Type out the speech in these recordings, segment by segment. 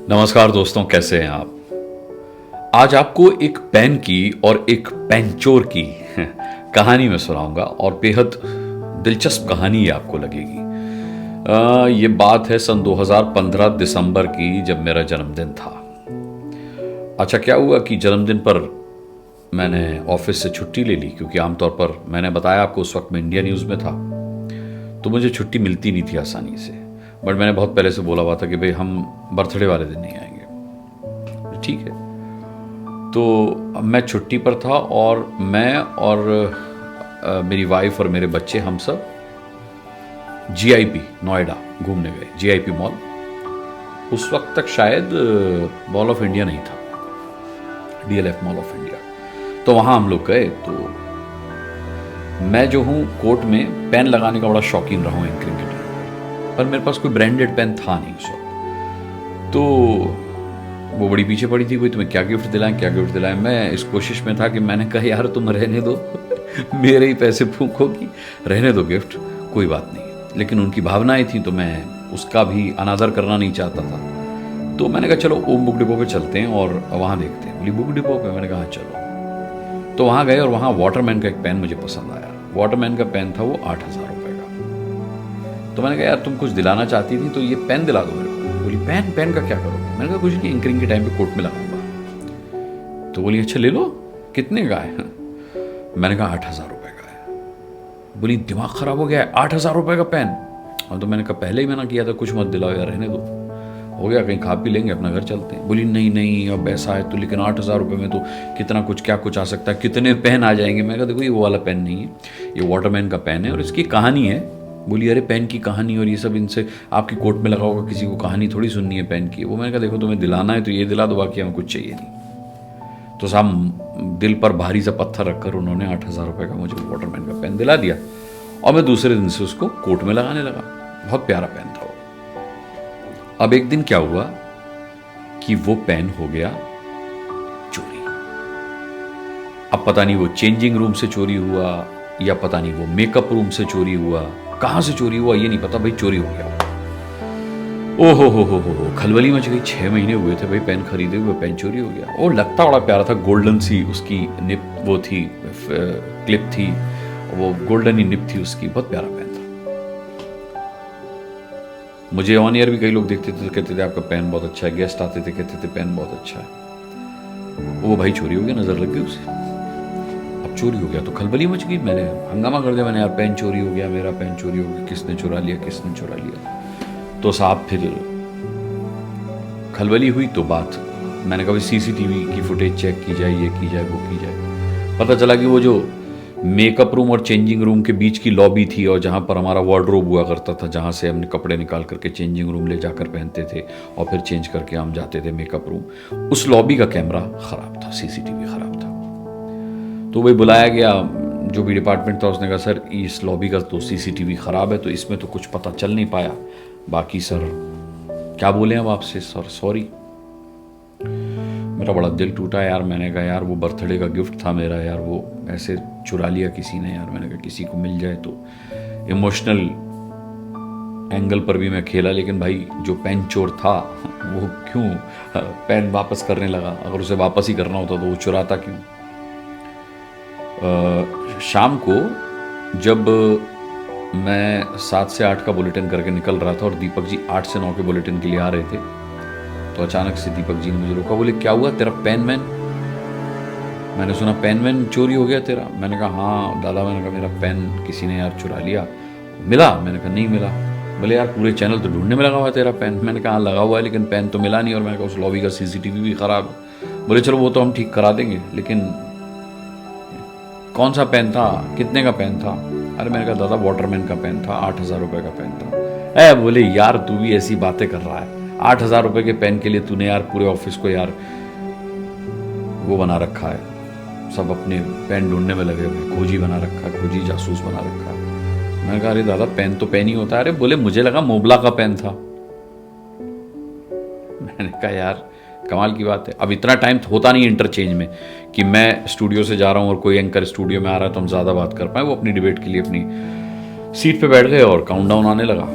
नमस्कार दोस्तों, कैसे हैं आप। आज आपको एक पेन की और एक पेनचोर की कहानी में सुनाऊंगा और बेहद दिलचस्प कहानी ये आपको लगेगी। ये बात है सन 2015 दिसंबर की, जब मेरा जन्मदिन था। अच्छा, क्या हुआ कि जन्मदिन पर मैंने ऑफिस से छुट्टी ले ली, क्योंकि आमतौर पर मैंने बताया आपको उस वक्त मैं इंडिया न्यूज़ में था, तो मुझे छुट्टी मिलती नहीं थी आसानी से। बट मैंने बहुत पहले से बोला हुआ था कि भाई हम बर्थडे वाले दिन नहीं आएंगे। ठीक है, तो अब मैं छुट्टी पर था और मैं और मेरी वाइफ और मेरे बच्चे, हम सब जीआईपी नोएडा घूमने गए। जीआईपी मॉल उस वक्त तक शायद मॉल ऑफ इंडिया नहीं था, डीएलएफ मॉल ऑफ इंडिया। तो वहाँ हम लोग गए। तो मैं जो हूँ कोट में पेन लगाने का बड़ा शौकीन रहा हूँ एंकरिंग के टाइम, पर मेरे पास कोई ब्रांडेड पेन था नहीं उस वक्त। तो वो बड़ी पीछे पड़ी थी, कोई तुम्हें क्या गिफ्ट दिलाएं क्या गिफ्ट दिलाएं। मैं इस कोशिश में था कि मैंने कहा यार तुम रहने दो मेरे ही पैसे फूकोगी, रहने दो गिफ्ट, कोई बात नहीं। लेकिन उनकी भावनाएं थी तो मैं उसका भी अनादर करना नहीं चाहता था। तो मैंने कहा चलो ओम बुक डिपो पे चलते हैं और वहाँ देखते हैं। बोली बुक डिपो पे? मैंने कहा चलो। तो वहाँ गए और वहाँ वाटरमैन का एक पेन मुझे पसंद आया। वाटरमैन का पेन था, वो 8,000 रुपये का। तो मैंने कहा यार तुम कुछ दिलाना चाहती थी तो ये पेन दिला दो मेरे को। बोली पेन? पेन का क्या करोगे? मैंने कहा कुछ नहीं, एंकरिंग के टाइम पे कोट में लगाऊंगा। तो बोली अच्छा ले लो, कितने का है? मैंने कहा 8,000 रुपये का है। बोली दिमाग खराब हो गया है, 8,000 रुपये का पेन? और तो मैंने कहा पहले ही मना किया था, कुछ मत दिलाओ यार, रहने दो, हो गया, कहीं खा पी लेंगे, अपना घर चलते हैं। बोली नहीं नहीं अब ऐसा है तो, लेकिन 8,000 रुपये में तो कितना कुछ क्या कुछ आ सकता है, कितने पेन आ जाएंगे। मैं कहा देखो ये वो वाला पेन नहीं है, ये वाटरमैन का पेन है और इसकी कहानी है। बोली अरे पेन की कहानी और ये सब, इनसे आपकी कोट में लगा होगा, किसी को कहानी थोड़ी सुननी है पेन की। वो मैंने कहा देखो तुम्हें दिलाना है तो ये दिला दो, बाकी हमें कुछ चाहिए नहीं। तो साहब दिल पर भारी सा पत्थर रखकर उन्होंने 8,000 रुपये का मुझे वाटरमैन का पेन दिला दिया और मैं दूसरे दिन से उसको कोट में लगाने लगा। बहुत प्यारा पेन था वो। अब एक दिन क्या हुआ कि वो पेन हो गया चोरी। अब पता नहीं वो चेंजिंग रूम से चोरी हुआ या पता नहीं वो मेकअप रूम से चोरी हुआ, कहां से चोरी हुआ ये नहीं पता, भाई चोरी हो गया। ओहो हो, खलबली मच गई। 6 महीने हुए थे भाई पेन खरीदे हुए, पेन चोरी हो गया। वो लगता बड़ा प्यारा था, गोल्डन सी उसकी निप वो थी, क्लिप थी, वो गोल्डन ही निप थी उसकी, बहुत प्यारा पेन था। मुझे ऑन ईयर भी कई लोग देखते थे, कहते थे आपका पेन बहुत अच्छा है, गेस्ट आते थे कहते थे पेन बहुत अच्छा है। वो भाई चोरी हो गया, नजर लग गई उसे। अब चोरी हो गया तो खलबली मच गई, मैंने हंगामा कर दिया, मैंने यार पेन चोरी हो गया, मेरा पेन चोरी हो गया, किसने चुरा लिया किसने चुरा लिया। तो साहब फिर खलबली हुई तो बात, मैंने कहा सीसीटीवी की फुटेज चेक की जाए, ये की जाए वो की जाए। पता चला कि वो जो मेकअप रूम और चेंजिंग रूम के बीच की लॉबी थी और जहाँ पर हमारा वार्डरोब हुआ करता था, जहाँ से हमने कपड़े निकाल करके चेंजिंग रूम ले जाकर पहनते थे और फिर चेंज करके हम जाते थे मेकअप रूम, उस लॉबी का कैमरा खराब था, सीसीटीवी खराब था। तो वही बुलाया गया, जो भी डिपार्टमेंट था उसने कहा सर इस लॉबी का तो सीसीटीवी खराब है, तो इसमें तो कुछ पता चल नहीं पाया, बाकी सर क्या बोले अब आपसे, सर सॉरी। मेरा बड़ा दिल टूटा यार। मैंने कहा यार वो बर्थडे का गिफ्ट था मेरा यार, वो ऐसे चुरा लिया किसी ने यार। मैंने कहा किसी को मिल जाए तो। इमोशनल एंगल पर भी मैं खेला, लेकिन भाई जो पेन चोर था वो क्यों पेन वापस करने लगा? अगर उसे वापस ही करना होता तो वो चुराता क्यों? शाम को जब मैं 7 से 8 का बुलेटिन करके निकल रहा था और दीपक जी 8 से 9 के बुलेटिन के लिए आ रहे थे, तो अचानक से दीपक जी ने मुझे रोका। बोले क्या हुआ तेरा पेन मैन? मैंने सुना पेन मैन चोरी हो गया तेरा। मैंने कहा हाँ दादा, मैंने कहा मेरा पेन किसी ने यार चुरा लिया। मिला? मैंने कहा नहीं मिला। बोले यार पूरे चैनल तो ढूंढने में लगा हुआ है तेरा पेन। मैंने कहा हाँ लगा हुआ है, लेकिन पेन तो मिला नहीं। और मैंने कहा उस लॉबी का सीसीटीवी भी खराब है। बोले चलो वो तो हम ठीक करा देंगे, लेकिन कौन सा पेन था, कितने का पेन था? अरे मैंने कहा दादा वाटरमैन का पेन था, 8,000 रुपये का पेन था। बोले यार तू भी ऐसी बातें कर रहा है, 8,000 रुपये के पेन के लिए तूने यार पूरे ऑफिस को यार वो बना रखा है, सब अपने पेन ढूंढने में लगे हुए, खोजी बना रखा, खोजी जासूस बना रखा। मैंने कहा अरे दादा पेन तो पेन ही होता है। अरे बोले मुझे लगा मोबला का पेन था। मैंने कहा यार कमाल की बात है। अब इतना टाइम होता नहीं इंटरचेंज में कि मैं स्टूडियो से जा रहा हूँ और कोई एंकर स्टूडियो में आ रहा है तो हम ज़्यादा बात कर पाए। वो अपनी डिबेट के लिए अपनी सीट पे बैठ गए और काउंटडाउन आने लगा।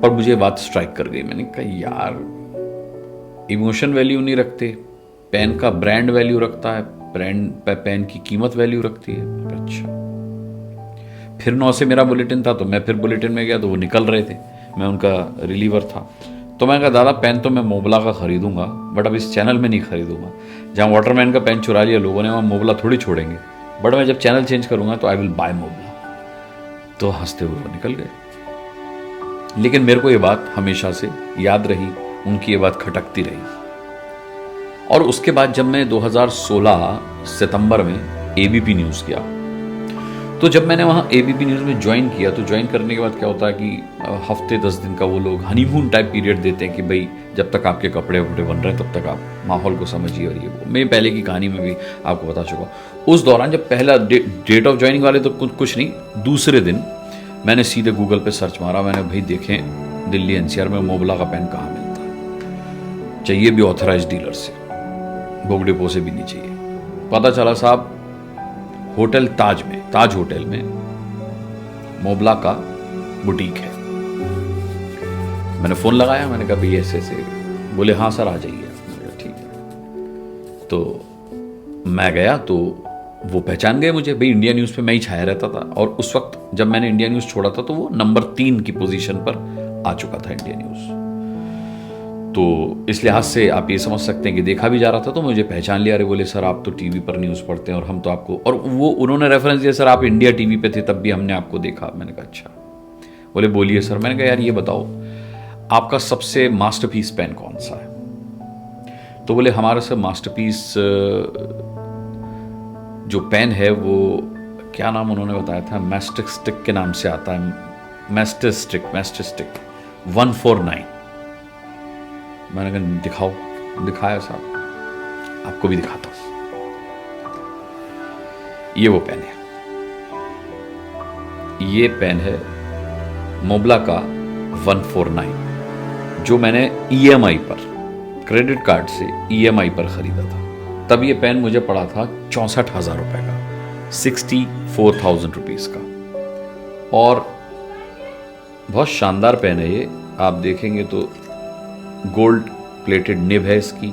पर मुझे बात स्ट्राइक कर गई। मैंने कहा यार इमोशन वैल्यू नहीं रखते, पेन का ब्रांड वैल्यू रखता है, ब्रांड पेन की कीमत वैल्यू रखती है। अच्छा, फिर 9 से मेरा बुलेटिन था, तो मैं फिर बुलेटिन में गया तो वो निकल रहे थे, मैं उनका रिलीवर था। तो मैं कहा दादा पेन तो मैं मोबला का खरीदूंगा, बट अब इस चैनल में नहीं खरीदूंगा। जहाँ वाटरमैन का पेन चुरा लिया लोगों ने, वहाँ मोबला थोड़ी छोड़ेंगे, बट मैं जब चैनल चेंज करूंगा तो आई विल बाय मोबला। तो हंसते हुए वो निकल गए। लेकिन मेरे को ये बात हमेशा से याद रही, उनकी ये बात खटकती रही। और उसके बाद जब मैं 2016 सितंबर में एबीपी न्यूज़ किया, तो जब मैंने वहाँ एबीपी न्यूज़ में ज्वाइन किया, तो ज्वाइन करने के बाद क्या होता है कि हफ्ते 10 दिन का वो लोग हनीमून टाइप पीरियड देते हैं कि भाई जब तक आपके कपड़े वपड़े बन रहे हैं तब तक आप माहौल को समझिए। और ये वो मैं पहले की कहानी में भी आपको बता चुका। उस दौरान जब पहला डेट ऑफ ज्वाइनिंग वाले तो कुछ नहीं, दूसरे दिन मैंने सीधे गूगल पे सर्च मारा, मैंने भाई देखें दिल्ली एनसीआर में मोबला का पेन कहाँ मिलता है, चाहिए भी ऑथराइज डीलर से, बुक डिपो से भी नहीं चाहिए। पता चला साहब होटल ताज होटल में मोबला का बुटीक है। मैंने फ़ोन लगाया, मैंने कहा भैया ऐसे ऐसे, बोले हाँ सर आ जाइए। ठीक है, तो मैं गया तो वो पहचान गए मुझे, भाई इंडिया न्यूज़ पे मैं ही छाया रहता था। और उस वक्त जब मैंने इंडिया न्यूज़ छोड़ा था तो वो नंबर 3 की पोजीशन पर आ चुका था इंडिया न्यूज़। तो इस लिहाज से आप ये समझ सकते हैं कि देखा भी जा रहा था, तो मुझे पहचान लिया। अरे बोले सर आप तो टीवी पर न्यूज़ पढ़ते हैं और हम तो आपको, और वो उन्होंने रेफरेंस दिया सर आप इंडिया टीवी पे थे तब भी हमने आपको देखा। मैंने कहा अच्छा। बोले बोलिए सर। मैंने कहा यार ये बताओ आपका सबसे मास्टरपीस पेन कौन सा है? तो बोले हमारा सब मास्टरपीस जो पेन है वो, क्या नाम उन्होंने बताया था, मैस्टिक के नाम से आता है, मैस्टिक 149। मैंने कहा दिखाओ। दिखाया साहब, आपको भी दिखाता हूं, ये वो पेन है। ये पेन है मोबला का 149, जो मैंने ईएमआई पर, क्रेडिट कार्ड से ईएमआई पर खरीदा था। तब ये पेन मुझे पड़ा था 64,000 रुपए का, 64,000 रुपीज का। और बहुत शानदार पेन है ये, आप देखेंगे तो गोल्ड प्लेटेड निब है इसकी।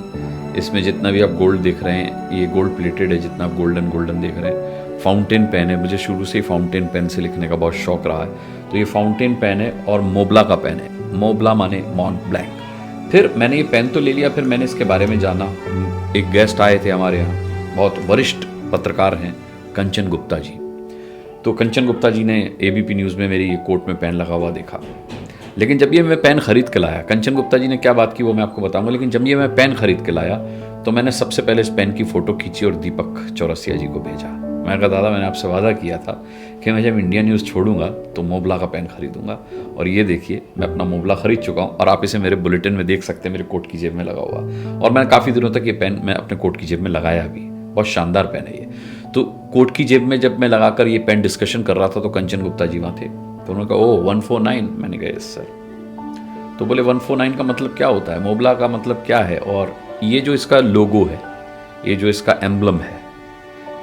इसमें जितना भी आप गोल्ड देख रहे हैं ये गोल्ड प्लेटेड है, जितना आप गोल्डन देख रहे हैं। फाउंटेन पेन है, मुझे शुरू से ही फाउंटेन पेन से लिखने का बहुत शौक रहा है, तो ये फाउंटेन पेन है और मोबला का पेन है। मोबला माने मॉन्ट ब्लैंक। फिर मैंने ये पेन तो ले लिया, फिर मैंने इसके बारे में जाना। एक गेस्ट आए थे हमारे यहाँ, बहुत वरिष्ठ पत्रकार हैं, कंचन गुप्ता जी। तो कंचन गुप्ता जी ने एबीपी न्यूज़ में मेरी ये कोट में पेन लगा हुआ देखा। लेकिन जब ये मैं पेन खरीद के लाया, कंचन गुप्ता जी ने क्या बात की वो मैं आपको बताऊंगा, लेकिन जब ये मैं पेन खरीद के लाया तो मैंने सबसे पहले इस पेन की फ़ोटो खींची और दीपक चौरसिया जी को भेजा। मैंने कहा दादा मैंने आपसे वादा किया था कि मैं जब इंडिया न्यूज़ छोड़ूंगा तो मोबला का पेन खरीदूंगा, और ये देखिए मैं अपना मोबला खरीद चुका हूँ। और आप इसे मेरे बुलेटिन में देख सकते हैं, मेरे कोट की जेब में लगा हुआ। और मैंने काफ़ी दिनों तक ये पेन मैं अपने कोट की जेब में लगाया भी, बहुत शानदार पेन है ये। तो कोट की जेब में जब मैं लगाकर ये पेन डिस्कशन कर रहा था तो कंचन गुप्ता जी वहाँ थे, तो उन्होंने कहा ओ 149। मैंने कहा यस सर। तो बोले 149 का मतलब क्या होता है, मोबला का मतलब क्या है, और ये जो इसका लोगो है, ये जो इसका एम्बलम है,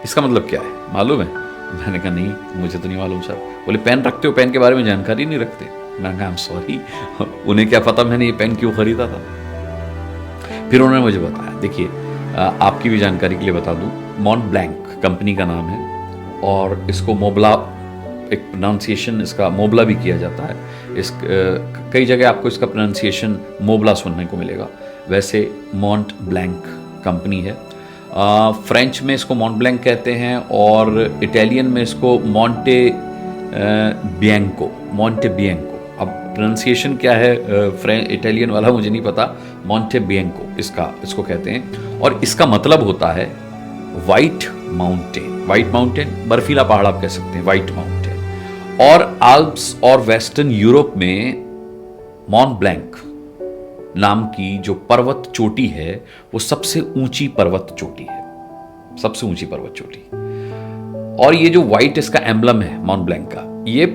इसका मतलब क्या है मालूम है? मैंने कहा नहीं मुझे तो नहीं मालूम सर। बोले पेन रखते हो, पेन के बारे में जानकारी नहीं रखते? मैंने कहा आई एम सॉरी, उन्हें क्या पता मैंने ये पेन क्यों खरीदा था। फिर उन्होंने मुझे बताया, देखिए आपकी भी जानकारी के लिए बता दूं, मॉन्ट ब्लैंक कंपनी का नाम है, और इसको मोबला, एक प्रोनाउंसिएशन इसका मोबला भी किया जाता है। इस कई जगह आपको इसका प्रोनाउंसिएशन मोबला सुनने को मिलेगा, वैसे मॉन्ट ब्लैंक कंपनी है। फ्रेंच में इसको मॉन्ट ब्लैंक कहते हैं, और इटालियन में इसको मोंटे बिएंको। अब प्रोनाउंसिएशन क्या है इटालियन वाला मुझे नहीं पता, मोंटे बिएंको इसको कहते हैं। और इसका मतलब होता है वाइट माउंटेन, बर्फीला पहाड़ आप कह सकते हैं, वाइट माउंटेन। और आल्प्स और वेस्टर्न यूरोप में मॉन्ट ब्लैंक नाम की जो पर्वत चोटी है वो सबसे ऊंची पर्वत चोटी है, सबसे ऊंची पर्वत चोटी। और ये जो व्हाइट इसका एम्बलम है मॉन्ट ब्लैंक का, ये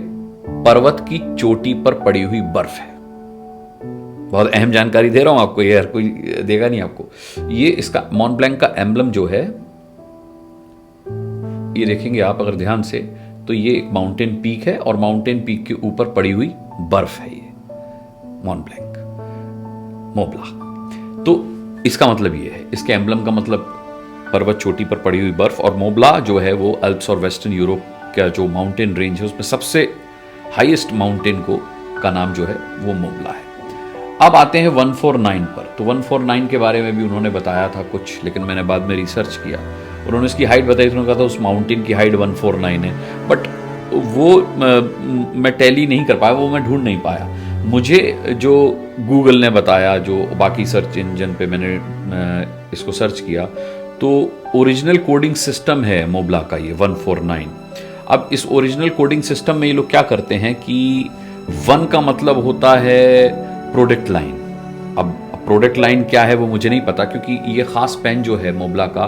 पर्वत की चोटी पर पड़ी हुई बर्फ है। बहुत अहम जानकारी दे रहा हूं आपको, ये हर कोई देगा नहीं आपको। ये इसका मॉन्ट ब्लैंक का एम्बलम जो है, ये देखेंगे आप अगर ध्यान से, तो ये एक माउंटेन पीक है और माउंटेन पीक के ऊपर पड़ी हुई बर्फ है ये मॉन्ट ब्लैंक, मोबला। तो इसका मतलब ये है, इसके एम्बलम का मतलब पर्वत चोटी पर पड़ी हुई बर्फ, और मोबला जो है वो अल्प्स और वेस्टर्न यूरोप का जो माउंटेन रेंज है उसमें सबसे हाईएस्ट माउंटेन का नाम जो है वो मोबला है। अब आते हैं 149 पर। तो 149 के बारे में भी उन्होंने बताया था कुछ, लेकिन मैंने बाद में रिसर्च किया, उन्होंने इसकी हाइट बताई, उन्होंने कहा था उस माउंटेन की हाइट 149 है, बट वो मैं टैली नहीं कर पाया, वो मैं ढूंढ नहीं पाया। मुझे जो गूगल ने बताया, जो बाकी सर्च इंजन पे मैंने इसको सर्च किया, तो ओरिजिनल कोडिंग सिस्टम है मोबला का ये 149। अब इस ओरिजिनल कोडिंग सिस्टम में ये लोग क्या करते हैं कि 1 का मतलब होता है प्रोडक्ट लाइन। अब प्रोडक्ट लाइन क्या है वो मुझे नहीं पता, क्योंकि ये खास पेन जो है मोबला का,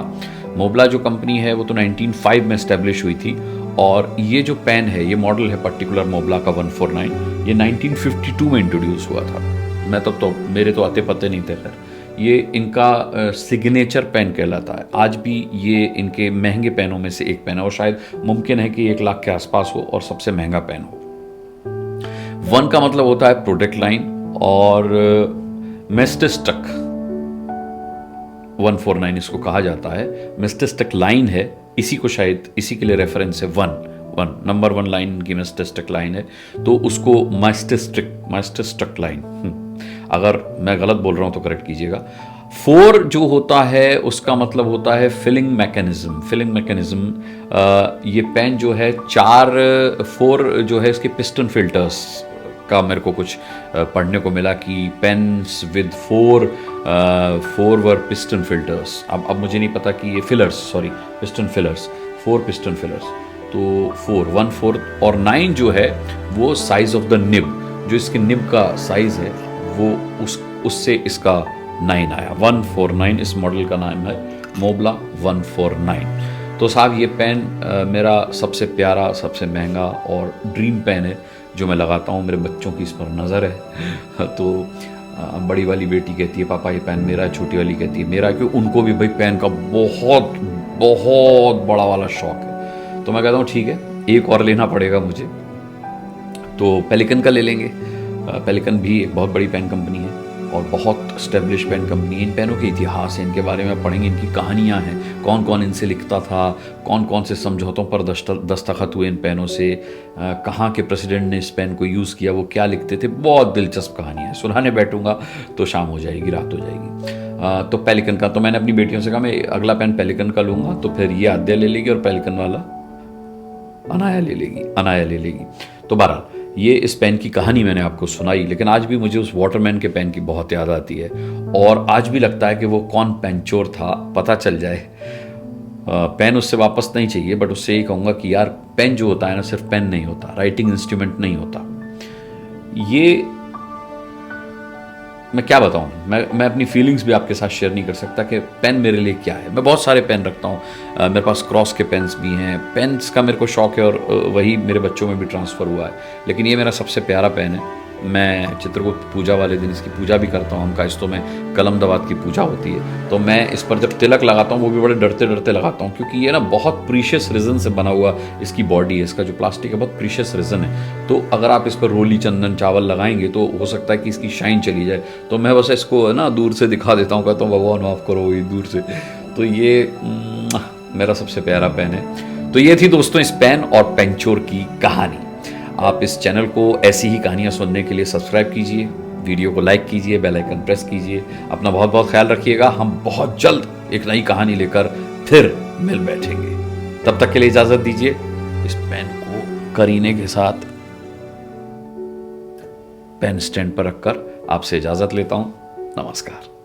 मोबला जो कंपनी है वो तो 1905 में एस्टेब्लिश हुई थी, और ये जो पेन है, ये मॉडल है पर्टिकुलर मोबला का 149, ये 1952 में इंट्रोड्यूस हुआ था। मैं तो मेरे तो आते पते नहीं थे। खैर, ये इनका सिग्नेचर पेन कहलाता है। आज भी ये इनके महंगे पेनों में से एक पेन है, और शायद मुमकिन है कि 1 लाख के आसपास हो और सबसे महंगा पेन हो। 1 का मतलब होता है प्रोडक्ट लाइन, और मेस्टिस्टक 149 इसको कहा जाता है। मेस्टिस्टक लाइन है, इसी को शायद इसी के लिए रेफरेंस है 1 नंबर 1 लाइन की मेस्टिस्टक लाइन है, तो उसको मेस्टिस्टक लाइन, अगर मैं गलत बोल रहा हूं तो करेक्ट कीजिएगा। 4 जो होता है उसका मतलब होता है फिलिंग मैकेनिज्म। ये पेन जो है 4 जो है इसके पिस्टन फिल्टर्स का मेरे को कुछ पढ़ने को मिला कि pens with 4 were piston filters. अब मुझे नहीं पता कि ये पिस्टन फिलर्स 4 पिस्टन फिलर्स, तो 4 1/4 और 9 जो है वो साइज ऑफ द निब, जो इसके निब का साइज है वो उससे इसका 9 आया। 149 इस मॉडल का नाम है मोबला 149। तो साहब ये पेन मेरा सबसे प्यारा, सबसे महंगा और ड्रीम पेन है जो मैं लगाता हूँ। मेरे बच्चों की इस पर नज़र है। तो बड़ी वाली बेटी कहती है पापा ये पेन मेरा है, छोटी वाली कहती है मेरा, क्यों उनको भी भाई पेन का बहुत बहुत बड़ा वाला शौक है। तो मैं कहता हूँ ठीक है, एक और लेना पड़ेगा मुझे, तो पेलिकन का ले लेंगे। पेलिकन भी एक बहुत बड़ी पेन कंपनी है और बहुत स्टेब्लिश पेन कंपनी है। इन पेनों के इतिहास है, इनके बारे में पढ़ेंगे, इनकी कहानियाँ हैं, कौन कौन इनसे लिखता था, कौन कौन से समझौतों पर दस्तखत हुए इन पेनों से, कहाँ के प्रेसिडेंट ने इस पेन को यूज़ किया, वो क्या लिखते थे। बहुत दिलचस्प कहानियाँ हैं। सुनाने बैठूंगा तो शाम हो जाएगी, रात हो जाएगी। तो पेलिकन का तो मैंने अपनी बेटियों से कहा मैं अगला पेन पेलिकन का लूँगा, तो फिर ये आद्या ले लेगी और पेलिकन वाला अनाया ले लेगी। तो बहरहाल ये इस पेन की कहानी मैंने आपको सुनाई, लेकिन आज भी मुझे उस वाटरमैन के पेन की बहुत याद आती है, और आज भी लगता है कि वो कौन पेन चोर था पता चल जाए। पेन उससे वापस नहीं चाहिए, बट उससे ये कहूँगा कि यार पेन जो होता है ना, सिर्फ पेन नहीं होता, राइटिंग इंस्ट्रूमेंट नहीं होता। ये मैं क्या बताऊँ, मैं अपनी फीलिंग्स भी आपके साथ शेयर नहीं कर सकता कि पेन मेरे लिए क्या है। मैं बहुत सारे पेन रखता हूँ, मेरे पास क्रॉस के पेन्स भी हैं। पेन्स का मेरे को शौक है और वही मेरे बच्चों में भी ट्रांसफ़र हुआ है, लेकिन ये मेरा सबसे प्यारा पेन है। मैं चित्रगुप्त पूजा वाले दिन इसकी पूजा भी करता हूँ। हम कायस्तों में कलम दवात की पूजा होती है, तो मैं इस पर जब तिलक लगाता हूँ वो भी बड़े डरते डरते लगाता हूँ, क्योंकि ये ना बहुत प्रीशियस रिजन से बना हुआ इसकी बॉडी है, इसका जो प्लास्टिक है बहुत प्रीशियस रिजन है। तो अगर आप इस पर रोली चंदन चावल लगाएंगे तो हो सकता है कि इसकी शाइन चली जाए। तो मैं बस इसको ना दूर से दिखा देता हूँ, कहता हूँ भगवान माफ़ करो ये दूर से। तो ये मेरा सबसे प्यारा पेन है। तो ये थी दोस्तों इस पेन और पेनचोर की कहानी। आप इस चैनल को ऐसी ही कहानियाँ सुनने के लिए सब्सक्राइब कीजिए, वीडियो को लाइक कीजिए, बेल आइकन प्रेस कीजिए। अपना बहुत बहुत ख्याल रखिएगा। हम बहुत जल्द एक नई कहानी लेकर फिर मिल बैठेंगे। तब तक के लिए इजाजत दीजिए। इस पेन को करीने के साथ पेन स्टैंड पर रखकर आपसे इजाजत लेता हूं। नमस्कार।